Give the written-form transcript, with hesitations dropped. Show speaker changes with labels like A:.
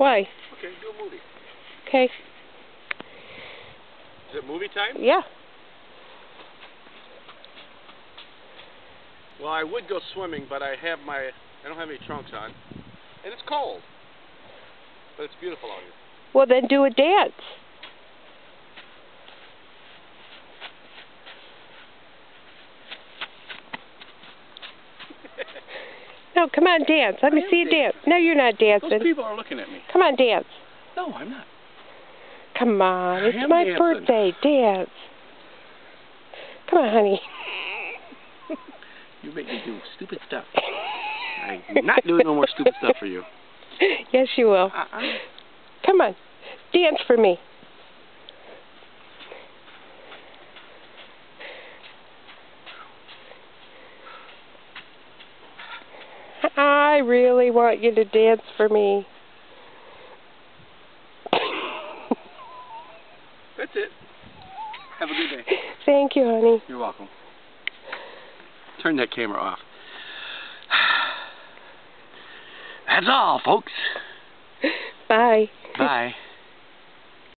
A: Why?
B: Okay, do a movie.
A: Okay.
B: Is it movie time?
A: Yeah.
B: Well, I would go swimming, but I don't have any trunks on. And it's cold. But it's beautiful out here.
A: Well, then do a dance. No, come on, dance. Let me see you dance. No, you're not dancing.
B: Those people are looking at me.
A: Come on, dance.
B: No, I'm not.
A: Come on, it's my
B: dancing.
A: birthday. Dance. Come on, honey.
B: You make me do stupid stuff. I'm not doing no more stupid stuff for you.
A: Yes, you will. Come on. Dance for me. I really want you to dance for me.
B: That's it. Have a good day.
A: Thank you, honey.
B: You're welcome. Turn that camera off. That's all, folks.
A: Bye.
B: Bye.